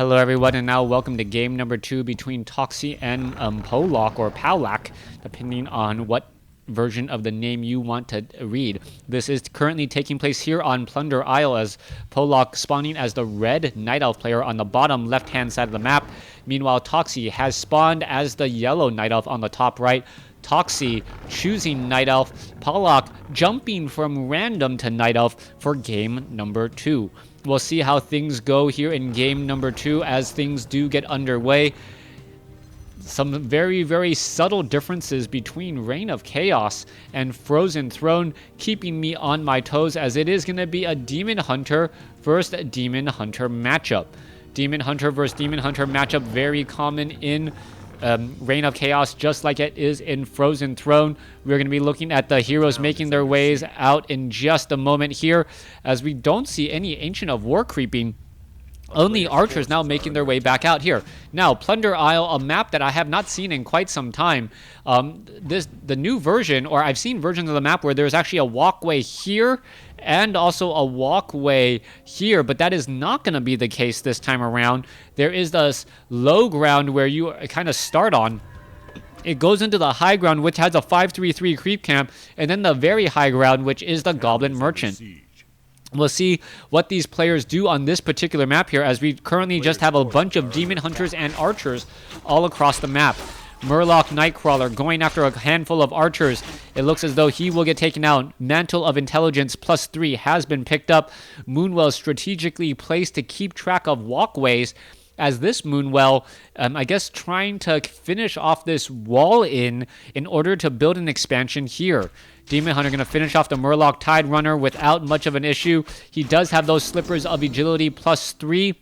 Hello everyone, and now welcome to game number 2 between Toxy and Powlok, or Powlok, depending on what version of the name you want to read. This is currently taking place here on Plunder Isle, as Powlok spawning as the red Night Elf player on the bottom left-hand side of the map. Meanwhile, Toxy has spawned as the yellow Night Elf on the top right. Toxy choosing Night Elf, Powlok jumping from random to Night Elf for game number 2. We'll see how things go here in game number 2 as things do get underway. Some very, very subtle differences between Reign of Chaos and Frozen Throne, keeping me on my toes, as it is going to be a Demon Hunter versus Demon Hunter matchup. Demon Hunter versus Demon Hunter matchup, very common in Reign of Chaos, just like it is in Frozen Throne. We're going to be looking at the heroes making their ways out in just a moment here, as we don't see any Ancient of War creeping. Only archers now making their way back out here. Now, Plunder Isle, a map that I have not seen in quite some time. The new version, or I've seen versions of the map where there's actually a walkway here and also a walkway here, but that is not going to be the case this time around. There is this low ground where you kind of start on. It goes into the high ground, which has a 533 creep camp, and then the very high ground, which is the Goblin Merchant. We'll see what these players do on this particular map here, as we currently just have a bunch of Demon Hunters and Archers all across the map. Murloc Nightcrawler going after a handful of archers. It looks as though he will get taken out. Mantle of Intelligence +3 has been picked up. Moonwell strategically placed to keep track of walkways, as this Moonwell, I guess, trying to finish off this wall in order to build an expansion here. Demon Hunter going to finish off the Murloc Tide Runner without much of an issue. He does have those Slippers of Agility +3.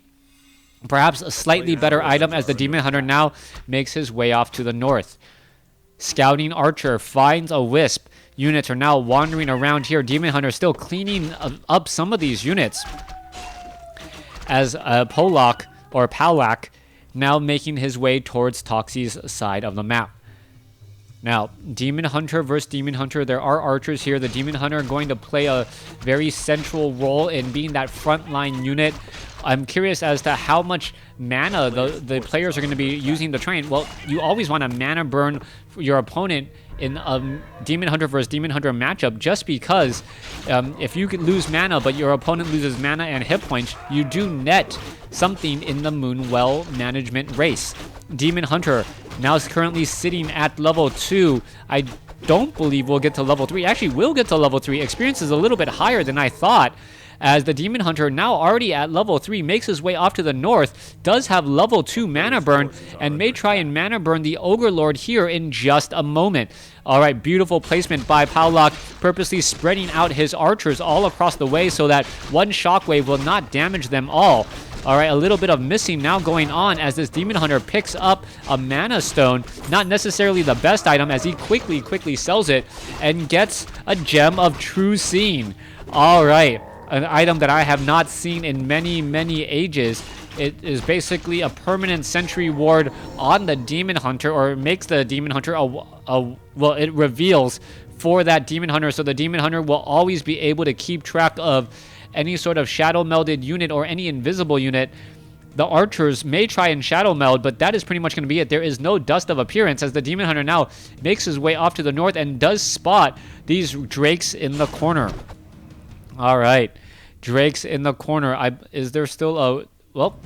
Perhaps a slightly better item, as the Demon Hunter now makes his way off to the north. Scouting Archer finds a Wisp. Units are now wandering around here. Demon Hunter still cleaning up some of these units, as Powlok, or Powlok, now making his way towards Toxy's side of the map. Now, Demon Hunter versus Demon Hunter. There are archers here. The Demon Hunter going to play a very central role in being that frontline unit. I'm curious as to how much mana the players are going to be using to train. Well, you always want to mana burn your opponent in a Demon Hunter versus Demon Hunter matchup, just because if you could lose mana but your opponent loses mana and hit points, you do net something in the Moonwell management race. Demon Hunter now is currently sitting at level 2. I don't believe we'll get to level 3. Actually, we'll get to level 3. Experience is a little bit higher than I thought, as the Demon Hunter, now already at level 3, makes his way off to the north, does have level 2 mana burn, and may try and mana burn the Ogre Lord here in just a moment. Alright, beautiful placement by Powlok, purposely spreading out his archers all across the way so that one shockwave will not damage them all. Alright, a little bit of missing now going on, as this Demon Hunter picks up a Mana Stone. Not necessarily the best item, as he quickly sells it and gets a Gem of True Seeing. Alright, an item that I have not seen in many ages. It is basically a permanent sentry ward on the Demon Hunter, or makes the Demon Hunter well, it reveals for that Demon Hunter, so the Demon Hunter will always be able to keep track of any sort of shadow melded unit or any invisible unit. The archers may try and shadow meld, but that is pretty much going to be it. There is no Dust of Appearance, as the Demon Hunter now makes his way off to the north and does spot these drakes in the corner. All right, drakes in the corner. Is there still a... Well,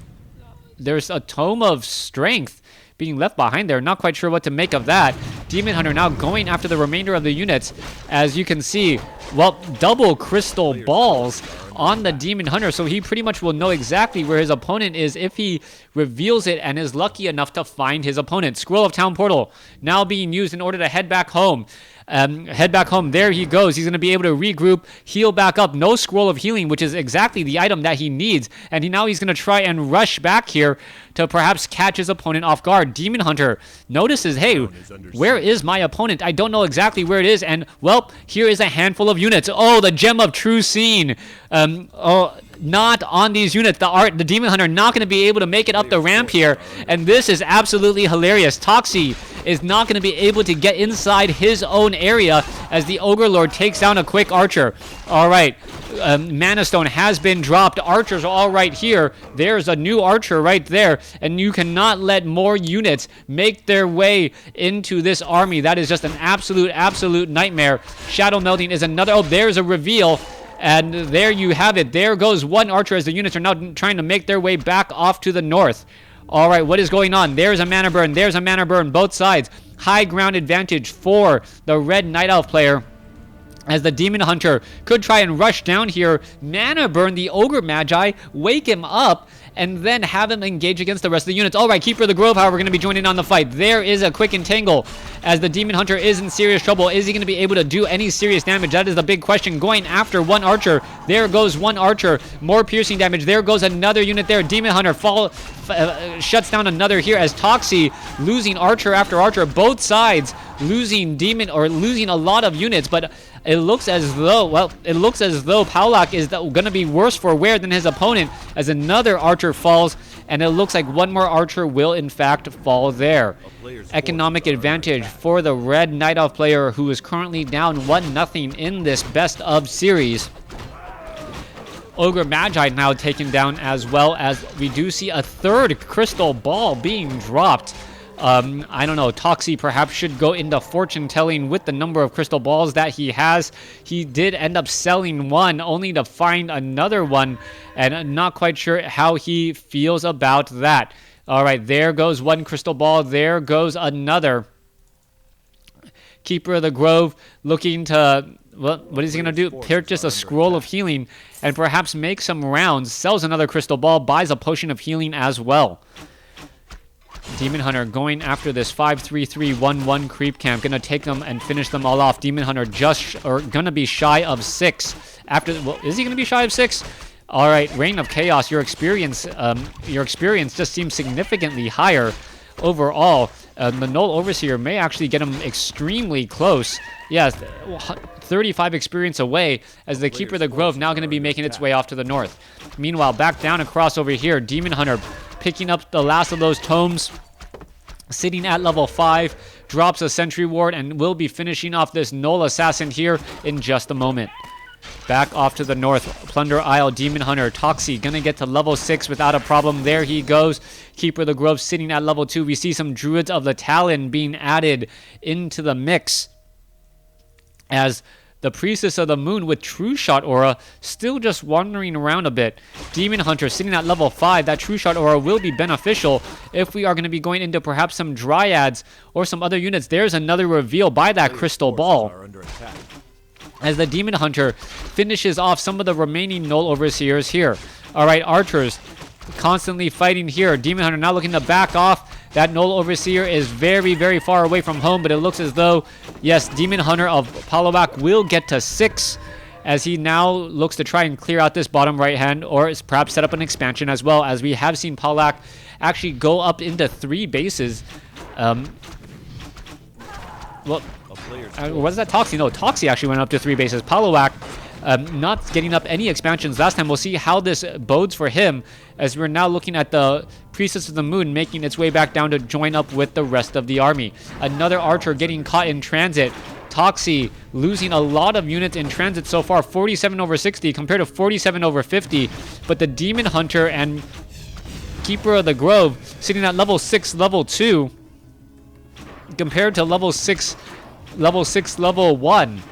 there's a Tome of Strength being left behind there. Not quite sure what to make of that. Demon Hunter now going after the remainder of the units. As you can see, well, double crystal balls on the Demon Hunter, so he pretty much will know exactly where his opponent is if he reveals it and is lucky enough to find his opponent. Scroll of Town Portal now being used in order to head back home. There he goes. He's going to be able to regroup, heal back up. No Scroll of Healing, which is exactly the item that he needs. And now he's going to try and rush back here to perhaps catch his opponent off guard. Demon Hunter notices, hey, where is my opponent? I don't know exactly where it is. And, well, here is a handful of units. Oh, the Gem of True Seeing. Not on these units. The Demon Hunter not going to be able to make it up the ramp here. And this is absolutely hilarious. Toxy is not going to be able to get inside his own area as the Ogre Lord takes down a quick archer. All right, Mana Stone has been dropped. Archers are all right here. There's a new archer right there, and you cannot let more units make their way into this army. That is just an absolute nightmare. Shadow Melding is another. Oh, there's a reveal. And there you have it. There goes one archer as the units are now trying to make their way back off to the north. All right, what is going on? There's a mana burn. There's a mana burn. Both sides. High ground advantage for the red Night Elf player, as the Demon Hunter could try and rush down here, mana burn the Ogre Magi, wake him up, and then have him engage against the rest of the units. All right, Keeper of the Grove, however, going to be joining on the fight. There is a quick entangle as the Demon Hunter is in serious trouble. Is he going to be able to do any serious damage? That is the big question. Going after one archer. There goes one archer. More piercing damage. There goes another unit there. Demon Hunter shuts down another here as Toxi losing archer after archer. Both sides losing losing a lot of units, but it looks as though, Powlok is going to be worse for wear than his opponent as another archer falls, and it looks like one more archer will in fact fall there. Economic advantage for the red Night Elf player, who is currently down 1-0 in this best of series. Ogre Magi now taken down, as well as we do see a third crystal ball being dropped. I don't know, Toxi perhaps should go into fortune telling with the number of crystal balls that he has. He did end up selling one only to find another one, and I'm not quite sure how he feels about that. All right, there goes one crystal ball. There goes another. Keeper of the Grove looking to, well, what is he going to do? Purchase a scroll of healing and perhaps make some rounds. Sells another crystal ball, buys a potion of healing as well. Demon Hunter going after this 5-3-3-1-1 creep camp. Gonna take them and finish them all off. Demon Hunter gonna be shy of 6. After, well, is he gonna be shy of 6? All right, Reign of Chaos. Your experience just seems significantly higher overall. The Null Overseer may actually get him extremely close. Yes, 35 experience away, as the Keeper of the Grove now going to be making its way off to the north. Meanwhile, back down across over here, Demon Hunter picking up the last of those tomes, sitting at level 5, drops a Sentry Ward, and will be finishing off this Null Assassin here in just a moment. Back off to the north, Plunder Isle, Demon Hunter, Toxi, gonna get to level 6 without a problem. There he goes. Keeper of the Grove sitting at level 2. We see some Druids of the Talon being added into the mix, as the Priestess of the Moon with True Shot Aura still just wandering around a bit. Demon Hunter sitting at level 5. That True Shot Aura will be beneficial if we are going to be going into perhaps some Dryads or some other units. There's another reveal by that Crystal Ball, as the Demon Hunter finishes off some of the remaining Null Overseers here. All right, Archers constantly fighting here. Demon Hunter now looking to back off. That Null Overseer is very far away from home, but it looks as though, yes, Demon Hunter of Powlok will get to 6, as he now looks to try and clear out this bottom right hand, or perhaps set up an expansion as well, as we have seen Powlok actually go up into 3 bases. Was that Toxi? No, Toxi actually went up to 3 bases. Powlok not getting up any expansions last time. We'll see how this bodes for him, as we're now looking at the Priestess of the Moon making its way back down to join up with the rest of the army. Another archer getting caught in transit. Toxi losing a lot of units in transit so far, 47 over 60 compared to 47 over 50. But the Demon Hunter and Keeper of the Grove sitting at level 6, level 2, compared to level 6, level 1.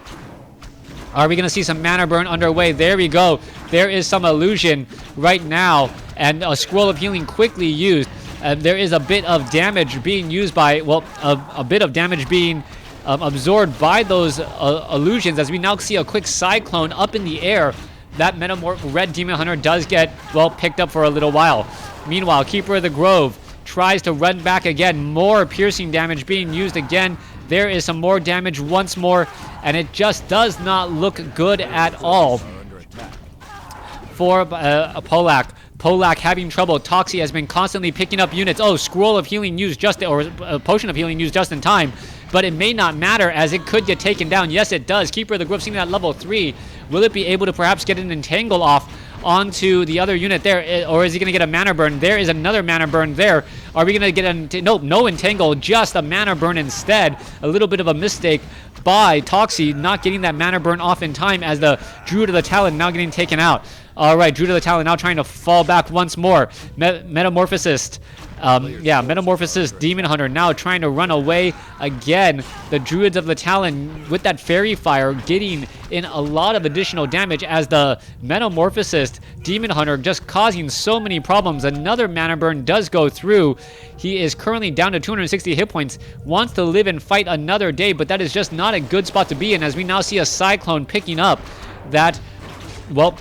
Are we going to see some mana burn underway? There we go. There is some illusion right now, and a scroll of healing quickly used. There is a bit of damage being used by, well, a bit of damage being absorbed by those illusions, as we now see a quick cyclone up in the air. That red Demon Hunter does get, well, picked up for a little while. Meanwhile, Keeper of the Grove tries to run back again. More piercing damage being used again. There is some more damage once more, and it just does not look good at all for Powlok. Powlok having trouble. Toxi has been constantly picking up units. Oh, Scroll of Healing used Potion of Healing used just in time, but it may not matter, as it could get taken down. Yes, it does. Keeper of the Grove sitting at level 3. Will it be able to perhaps get an entangle off onto the other unit there, or is he going to get a mana burn? There is another mana burn there. Are we going to get a... Nope, no entangle, just a mana burn instead. A little bit of a mistake by Toxi, not getting that mana burn off in time as the Druid of the Talon now getting taken out. All right, Druid of the Talon now trying to fall back once more. Metamorphosis. Metamorphosis, Demon Hunter now trying to run away again. The Druids of the Talon with that Fairy Fire getting in a lot of additional damage as the Metamorphosis, Demon Hunter just causing so many problems. Another mana burn does go through. He is currently down to 260 hit points, wants to live and fight another day, but that is just not a good spot to be in as we now see a Cyclone picking up that, well,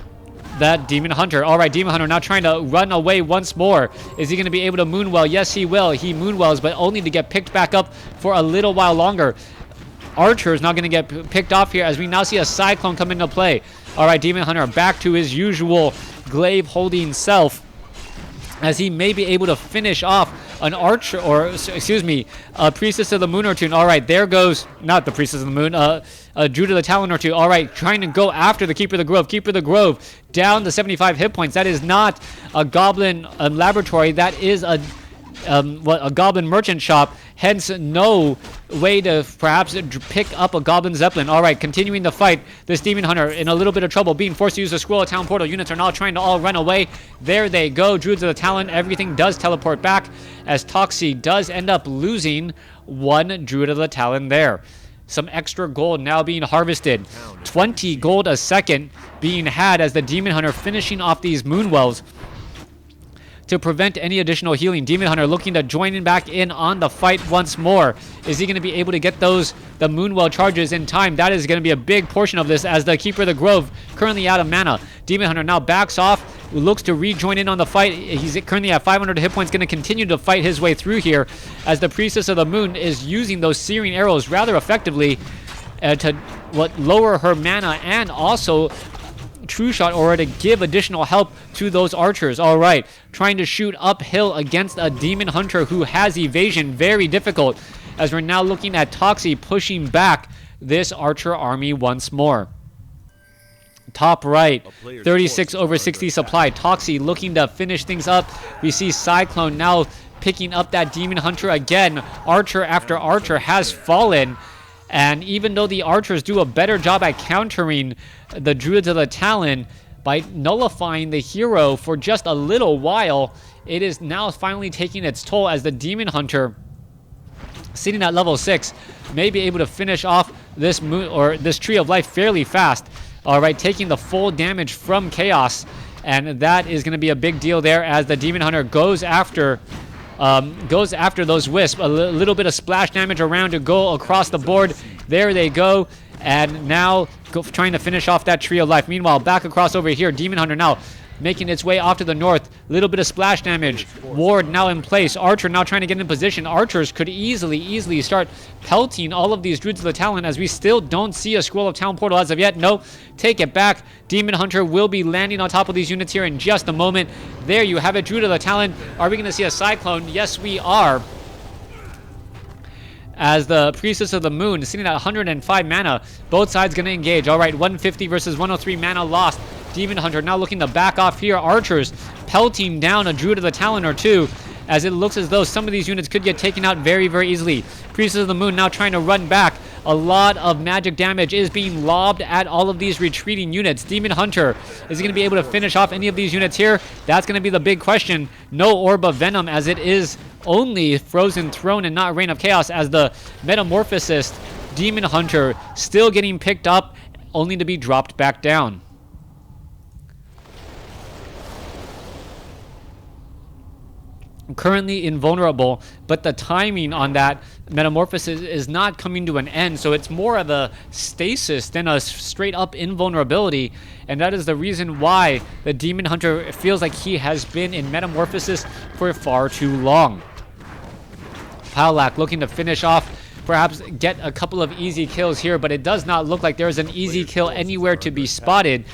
that Demon Hunter. All right, Demon Hunter now trying to run away once more. Is he going to be able to Moonwell? Yes, he will. He Moonwells, but only to get picked back up for a little while longer. Archer is not going to get picked off here as we now see a Cyclone come into play. All right, Demon Hunter back to his usual glaive holding self as he may be able to finish off an Archer, or excuse me, a Priestess of the Moon or two. All right, there goes, not the Priestess of the Moon, a Druid of the Talon or two. All right, trying to go after the Keeper of the Grove. Keeper of the Grove down to 75 hit points. That is not a Goblin laboratory. That is a Goblin merchant shop. Hence, no way to perhaps pick up a Goblin Zeppelin. All right, continuing the fight. This Demon Hunter in a little bit of trouble, being forced to use the Scroll of Town Portal. Units are now trying to all run away. There they go. Druids of the Talon. Everything does teleport back as Toxi does end up losing one Druid of the Talon there. Some extra gold now being harvested. 20 gold a second being had as the Demon Hunter finishing off these Moonwells to prevent any additional healing. Demon Hunter looking to join in back in on the fight once more. Is he going to be able to get the Moonwell charges in time? That is going to be a big portion of this as the Keeper of the Grove currently out of mana. Demon Hunter now backs off, looks to rejoin in on the fight. He's currently at 500 hit points, going to continue to fight his way through here as the Priestess of the Moon is using those searing arrows rather effectively to lower her mana and also True Shot Aura to give additional help to those archers. All right, trying to shoot uphill against a Demon Hunter who has evasion, very difficult, as we're now looking at Toxi pushing back this archer army once more. Top right, 36 over 60 supply. Toxi looking to finish things up. We see Cyclone now picking up that Demon Hunter again. Archer after archer has fallen. And even though the archers do a better job at countering the Druids of the Talon by nullifying the hero for just a little while, it is now finally taking its toll as the Demon Hunter, sitting at level 6, may be able to finish off this Tree of Life fairly fast. All right, taking the full damage from Chaos, and that is going to be a big deal there as the Demon Hunter goes after those wisps. A little bit of splash damage around to go across the board. There they go. And now trying to finish off that Tree of Life. Meanwhile, back across over here, Demon Hunter now making its way off to the north. Little bit of splash damage. Ward now in place. Archer now trying to get in position. Archers could easily start pelting all of these Druids of the Talon as we still don't see a Scroll of Town Portal as of yet. No, take it back. Demon Hunter will be landing on top of these units here in just a moment. There you have it, Druid of the Talon. Are we going to see a Cyclone? Yes, we are. As the Priestess of the Moon sitting at 105 mana. Both sides going to engage. All right, 150 versus 103 mana lost. Demon Hunter now looking to back off here. Archers pelting down a Druid of the Talon or two as it looks as though some of these units could get taken out very easily. Priestess of the Moon now trying to run back. A lot of magic damage is being lobbed at all of these retreating units. Demon Hunter, is he going to be able to finish off any of these units here? That's going to be the big question. No Orb of Venom as it is only Frozen Throne and not Reign of Chaos as the Metamorphosis Demon Hunter still getting picked up only to be dropped back down. Currently invulnerable, but the timing on that Metamorphosis is not coming to an end, so it's more of a stasis than a straight up invulnerability, and that is the reason why the Demon Hunter feels like he has been in Metamorphosis for far too long. Powlok looking to finish off, perhaps get a couple of easy kills here, but it does not look like there's an easy kill anywhere to be spotted.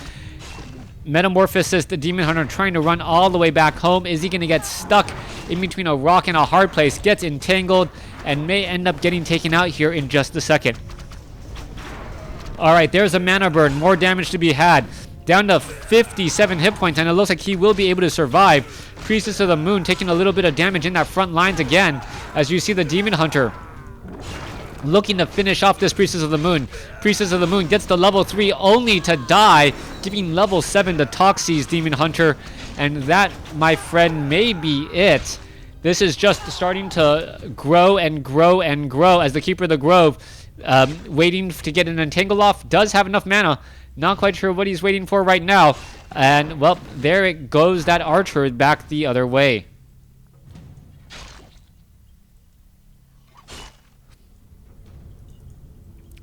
Metamorphosis, the Demon Hunter trying to run all the way back home. Is he going to get stuck in between a rock and a hard place? Gets entangled and may end up getting taken out here in just a second. All right, there's a mana burn. More damage to be had. down to 57 hit points, and it looks like he will be able to survive. Priestess of the Moon taking a little bit of damage in that front lines again, as you see the Demon Hunter looking to finish off this Priestess of the Moon. Priestess of the Moon gets the level 3 only to die, giving level 7 to Toxy's Demon Hunter. And that, my friend, may be it. This is just starting to grow and grow and grow as the Keeper of the Grove, waiting to get an Entangle off, does have enough mana. Not quite sure what he's waiting for right now. And, well, there it goes, that Archer back the other way.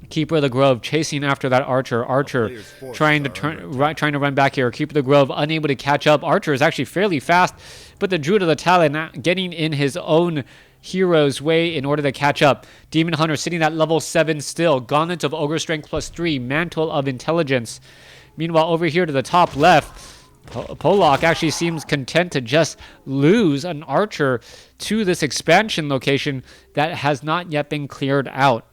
Keeper of the Grove chasing after that Archer. Archer trying to run back here. Keeper of the Grove unable to catch up. Archer is actually fairly fast, but the Druid of the Talon getting in his own hero's way in order to catch up. Demon Hunter sitting at level 7 still. Gauntlet of Ogre Strength +3. Mantle of Intelligence. Meanwhile, over here to the top left, Powlok actually seems content to just lose an Archer to this expansion location that has not yet been cleared out.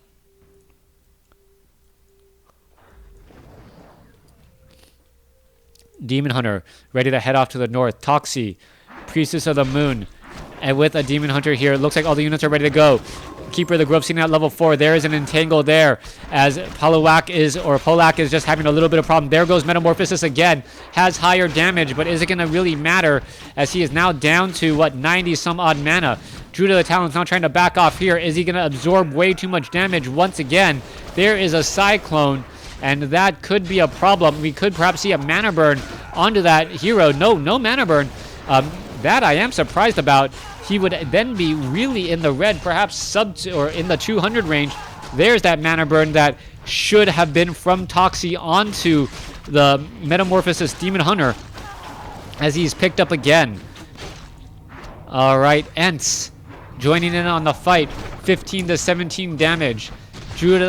Demon Hunter ready to head off to the north. Toxi, Priestess of the Moon, and with a Demon Hunter here, it looks like all the units are ready to go. Keeper of the Grove sitting at level 4. There is an Entangle there as Powlok is just having a little bit of problem. There goes Metamorphosis again. Has higher damage, but is it going to really matter as he is now down to, 90 some odd mana. Druid of the Talon's now trying to back off here. Is he going to absorb way too much damage once again? There is a Cyclone, and that could be a problem. We could perhaps see a mana burn onto that hero. No mana burn. That I am surprised about. He would then be really in the red, perhaps or in the 200 range. There's that mana burn that should have been from Toxi onto the Metamorphosis Demon Hunter as he's picked up again. All right, Ents joining in on the fight. 15 to 17 damage. Druid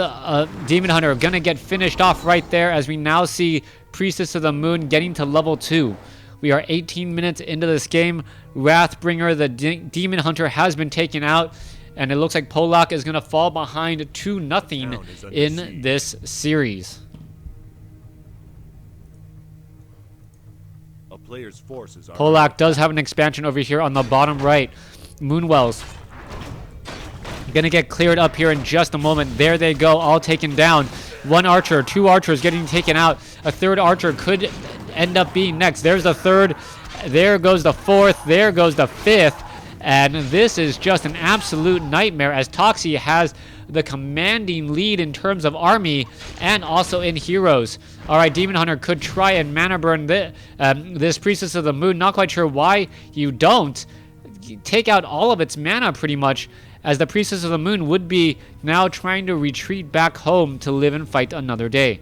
Demon Hunter gonna get finished off right there as we now see Priestess of the Moon getting to level 2. We are 18 minutes into this game. Wrathbringer, the Demon Hunter, has been taken out, and it looks like Powlok is going to fall behind 2-0 in this series. Powlok does have an expansion over here on the bottom right. Moonwells going to get cleared up here in just a moment. There they go, all taken down. One Archer, 2 Archers getting taken out. A 3rd Archer could end up being next. There's the 3rd. There goes the 4th. There goes the 5th. And this is just an absolute nightmare as Toxi has the commanding lead in terms of army and also in heroes. All right, Demon Hunter could try and mana burn this Priestess of the Moon. Not quite sure why you don't. Take out all of its mana pretty much, as the Priestess of the Moon would be now trying to retreat back home to live and fight another day.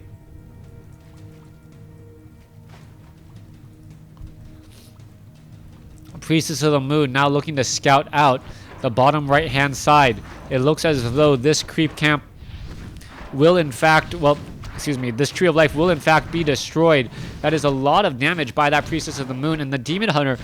Priestess of the Moon now looking to scout out the bottom right hand side. It looks as though this creep camp will in fact, this Tree of Life will in fact be destroyed. That is a lot of damage by that Priestess of the Moon, and the Demon Hunter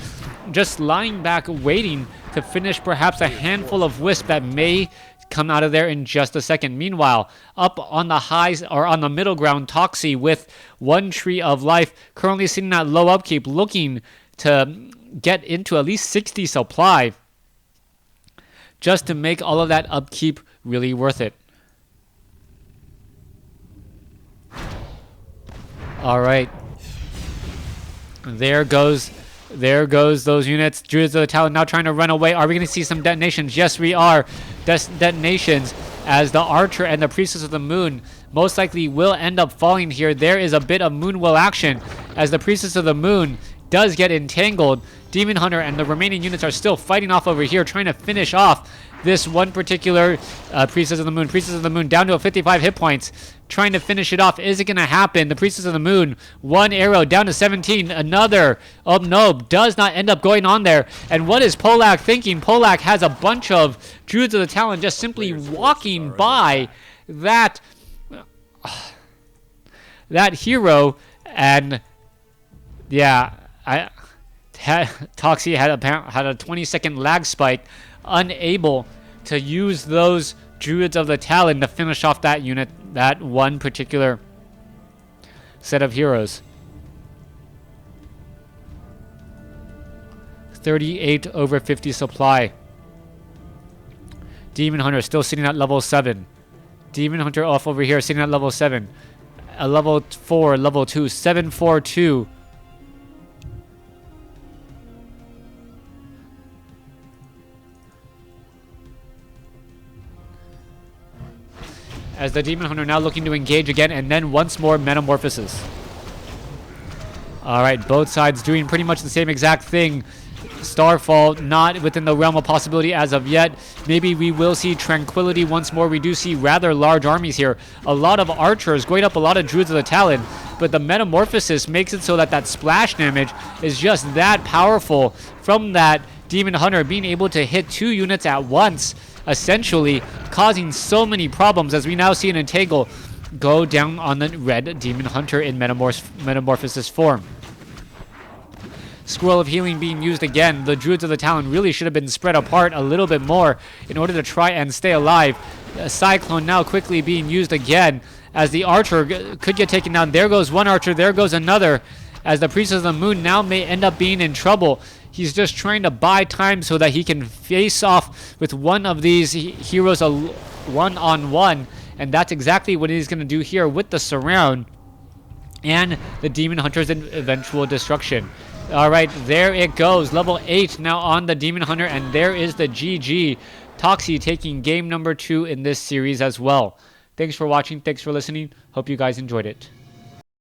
just lying back waiting to finish perhaps a handful of Wisp that may come out of there in just a second. Meanwhile, up on the highs or on the middle ground, Toxi with 1 Tree of Life currently sitting at low upkeep, looking to get into at least 60 supply just to make all of that upkeep really worth it. All right, there goes those units. Druids of the Talon now trying to run away. Are we going to see some detonations? Yes, we are. Detonations as the Archer and the Priestess of the Moon most likely will end up falling here. There is a bit of Moonwell action as the Priestess of the Moon does get entangled. Demon Hunter and the remaining units are still fighting off over here, trying to finish off this one particular Priestess of the Moon. Priestess of the Moon down to 55 hit points, trying to finish it off. Is it going to happen? The Priestess of the Moon, 1 arrow down to 17. Another, oh no, does not end up going on there. And what is Powlok thinking? Powlok has a bunch of Druids of the Talon just simply walking by that hero, and yeah, Toxi had a 20-second lag spike, unable to use those Druids of the Talon to finish off that unit, that one particular set of heroes. 38 over 50 supply. Demon Hunter still sitting at level 7. Demon Hunter off over here sitting at level 7. A level 4, level 2, 742. As the Demon Hunter now looking to engage again, and then once more Metamorphosis. Alright, both sides doing pretty much the same exact thing. Starfall not within the realm of possibility as of yet. Maybe we will see Tranquility once more. We do see rather large armies here. A lot of archers going up, a lot of Druids of the Talon. But the Metamorphosis makes it so that that splash damage is just that powerful from that Demon Hunter being able to hit 2 units at once, essentially causing so many problems, as we now see an Integral go down on the red Demon Hunter in Metamorphosis form. Scroll of Healing being used again. The Druids of the Talon really should have been spread apart a little bit more in order to try and stay alive. A Cyclone now quickly being used again as the Archer could get taken down. There goes one Archer, there goes another, as the Priest of the Moon now may end up being in trouble. He's just trying to buy time so that he can face off with one of these heroes one-on-one, and that's exactly what he's going to do here with the Surround and the Demon Hunter's eventual destruction. Alright, there it goes. Level 8 now on the Demon Hunter, and there is the GG. Toxi taking game number 2 in this series as well. Thanks for watching. Thanks for listening. Hope you guys enjoyed it.